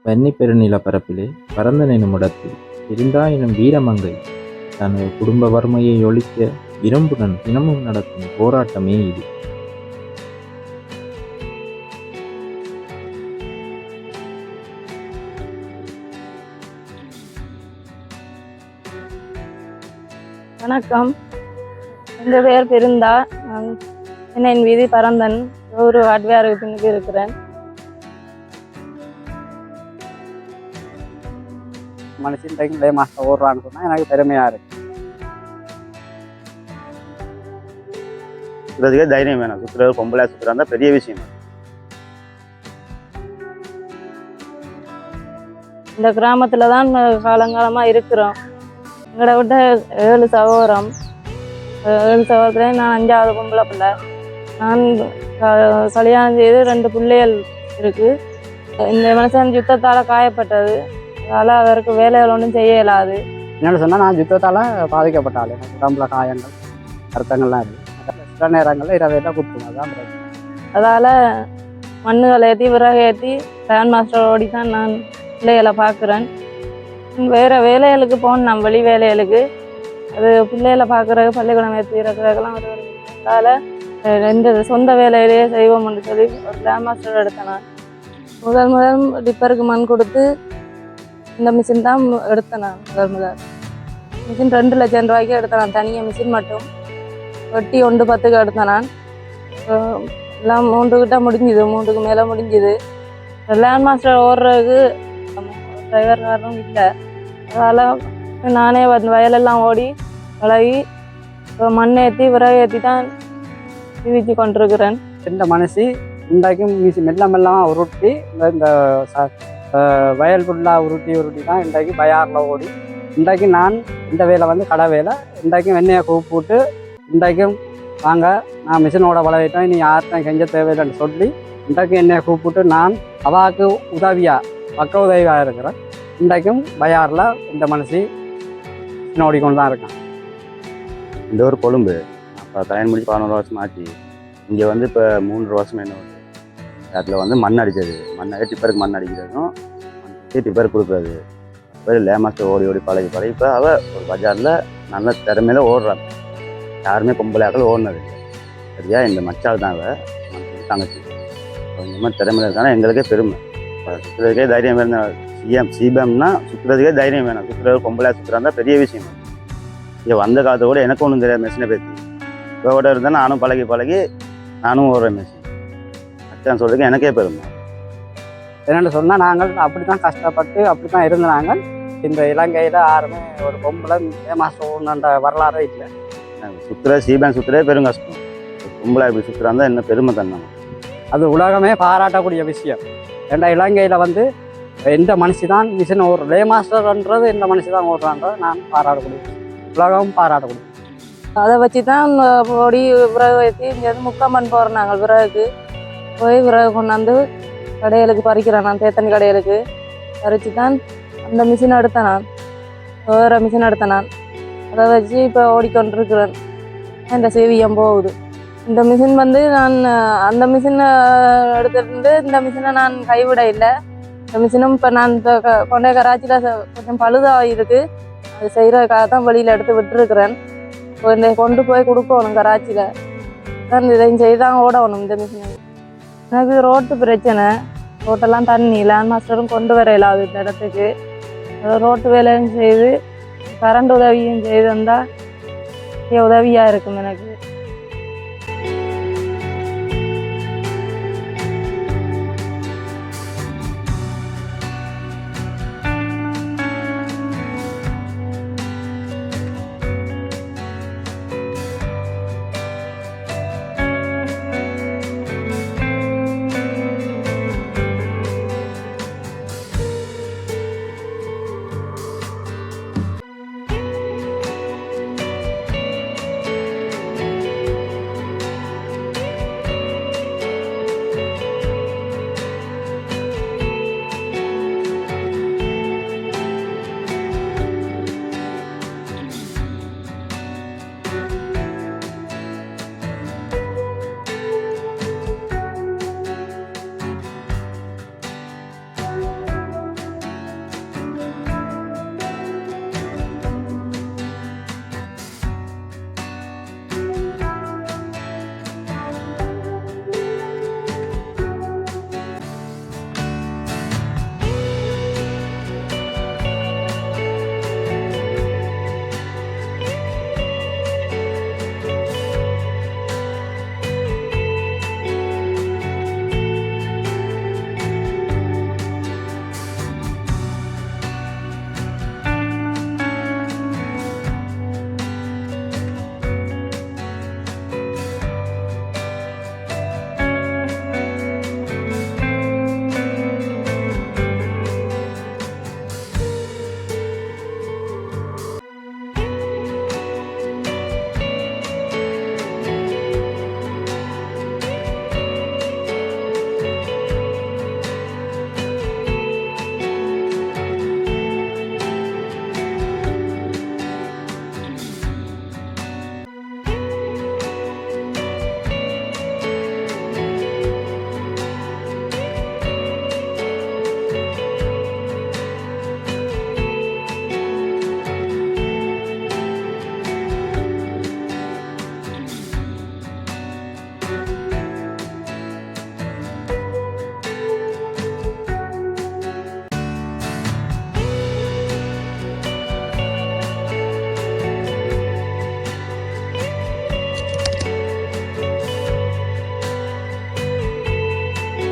வன்னி பெருநிலப்பரப்பிலே பரந்தன் எனும் இடத்தில் பிருந்தா எனும் வீரமங்கை தனது குடும்ப வறுமையை ஒழிக்க இரும்புடன் தினமும் நடத்தும் போராட்டமே இது. வணக்கம், எங்கள் பேர் பிருந்தா. நான் சென்னையின் வீதி பரந்தன் ஒரு அட்வையாருக்கு பின்னுக்கு இருக்கிறேன். மனுஷன் டைம்லே மாஸ்டர் ஓடுறான்னு சொன்னால் எனக்கு பெருமையாக இருக்கு. சுற்றுறதுக்கே தைரியம் வேணும். சுற்றுறது பொம்பளை சுற்றுறா இருந்தால் பெரிய விஷயம். இந்த கிராமத்தில் தான் காலங்காலமாக இருக்கிறோம். எங்களை விட்ட 7 சகோதரம். 7 சகோதரத்தில் நான் 5வது பொம்பளை பிள்ளை. நான் கல்யாணம் செய்து 2 பிள்ளைகள் இருக்குது. இந்த மனுஷன் யுத்தத்தால் காயப்பட்டது. அதனால் அவருக்கு வேலைகள் ஒன்றும் செய்ய இயலாது. என்னென்னு சொன்னால் நான் யுத்தத்தால் பாதிக்கப்பட்டாள். எனக்கு உடம்புல காயங்கள் அர்த்தங்கள்லாம் இருக்குது. சில நேரங்களில் இரவையில் குத்துணும். அதுதான் பிரச்சனை. அதால் மண்ணுகளை ஏற்றி விறகு ஏற்றி ஃபேன் மாஸ்டர் ஓடி தான் நான் பிள்ளைகளை பார்க்குறேன். வேறு வேலைகளுக்கு போகணும், நான் வெளி வேலைகளுக்கு. அது பிள்ளைகளை பார்க்குறது பள்ளிக்கூடம் ஏற்றி இருக்கிறதுக்கெல்லாம் ஒரு அதனால் எந்த சொந்த வேலையிலேயே செய்வோம்னு சொல்லி ஒரு ஃபேன் மாஸ்டர் எடுத்தேன். நான் முதல் டிப்பருக்கு மண் கொடுத்து இந்த மிஷின் தான் எடுத்தேன். நான் முதல் மிஷின் 2 லட்சம் ரூபாய்க்கு எடுத்தேன். நான் தனியாக மிஷின் மட்டும் வெட்டி 1.10க்கு எடுத்தேன். நான் எல்லாம் 3 கிட்ட முடிஞ்சுது, 3க்கு மேலே முடிஞ்சுது. லேண்ட் மாஸ்டர் ஓடுறதுக்கு டிரைவர் காரணம் இல்லை. அதனால் நானே வயலெல்லாம் ஓடி பழகி மண் ஏற்றி விறகு ஏற்றி தான் ஜீவிச்சு கொண்டிருக்கிறேன். இந்த மனுஷி இன்றைக்கும் மெல்ல உருட்டி இந்த வயல் ஃபுல்லாக உருட்டி தான் இன்றைக்கு பயாரில் ஓடி. இன்றைக்கு நான் இந்த வேலை வந்து கடை வேலை. இன்றைக்கும் வெண்ணையை கூப்பிட்டு இன்றைக்கும் வாங்க நான் மிஷினோட வளவிட்டேன், நீ யார்கிட்டையும் கெஞ்ச தேவையில்லைன்னு சொல்லி இன்றைக்கும் என்னையை கூப்பிட்டு நான் அவாவுக்கு உதவியாக பக்க உதவியாக இருக்கிறேன். இன்றைக்கும் பயாரில் இந்த மனுஷி மிஷின் ஓடிக்கொண்டு தான் இருக்கேன். இந்த ஒரு கொழும்பு அப்போ கல்யாணம் முடிச்சு 11 வருஷம் ஆச்சு. இங்கே வந்து இப்போ 3 வருஷம் என்ன வருது. அதில் வந்து மண் அடித்தது, டிப்பருக்கு மண் அடிக்கிறதும் டிப்பருக்கு கொடுக்குறது. இப்போ லேமாஸ்டர் ஓடி பழகி இப்போ அவள் ஒரு பஜாரில் நல்ல திறமையில ஓடுறாங்க. யாருமே பொம்பளையாக்கள் ஓடினது இல்லை. சரியா, இந்த மச்சால் தான் அவள் தங்கச்சி. இந்த மாதிரி திறமையில இருக்கானா எங்களுக்கே பெருமை. சுற்றுறதுக்கே தைரியம் வேணும். சிபிஎம்னா சுற்றுறதுக்கே தைரியம் வேணும். சுற்றுறது பொம்பளையாக சுற்றுறா இருந்தால் பெரிய விஷயம். இங்கே வந்த காலத்தை கூட எனக்கு ஒன்றும் தெரியாது. மெஷினை பற்றி இப்போ கூட இருந்தால் நானும் பழகி நானும் ஓடுறேன் மெஷின். அச்சான் சொல்றதுக்கு எனக்கே பெருமை. என்னென்னு சொன்னால் நாங்கள் அப்படி தான் கஷ்டப்பட்டு அப்படி தான் இருந்தாங்க. இந்த இலங்கையில் யாருமே ஒரு பொம்பளை மாஸ்டர் ஓடுன்ற வரலாறே இல்லை. சிபிஎம் சுற்றுறதே பெரும் கஷ்டம். பொம்பளை இப்படி சுற்றுறா இருந்தால் என்ன பெருமை தந்தாங்க. அது உலகமே பாராட்டக்கூடிய விஷயம். ஏன்னா இலங்கையில் வந்து எந்த மனுஷி தான் மிஷின் ஓடுற லே மாஸ்டர்ன்றது எந்த மனுஷி தான் ஓடுறான்றது நான் பாராட்டக்கூடிய உலகம் பாராட்டக்கூடிய. அதை வச்சு தான் ஓடி விறகு ஏற்றி இங்கேருந்து முக்காமண் போகிறோம். நாங்கள் விறகுக்கு போய் விறகு கொண்டாந்து கடைகளுக்கு பறிக்கிறேன். நான் தேத்தனி கடைகளுக்கு பறித்து தான் அந்த மிஷினை எடுத்தேன். நான் வேறு மிஷின் எடுத்தேன். நான் அதை வச்சு இப்போ ஓடிக்கொண்டிருக்கிறேன். இந்த சேவியம் போகுது. இந்த மிஷின் வந்து நான் அந்த மிஷினை எடுத்துட்டு இந்த மிஷினை நான் கைவிட இல்லை. இந்த மிஷினும் இப்போ நான் இப்போ கொண்டே கராச்சியில் கொஞ்சம் பழுதாக இருக்குது. அது செய்கிறதுக்காக தான் வெளியில் எடுத்து விட்டுருக்குறேன். இப்போ இந்த கொண்டு போய் கொடுக்கணும் கராச்சியில். தான் இதையும் செய்தான் ஓடணும் இந்த மிஷினை. எனக்கு ரோட்டு பிரச்சனை. ரோட்டெல்லாம் தண்ணி லேண்ட் மாஸ்டரும் கொண்டு வர இல்லாது இந்த இடத்துக்கு. ரோட்டு வேலையும் செய்து கரண்ட் உதவியும் செய்து வந்தால் உதவியாக இருக்கும் எனக்கு.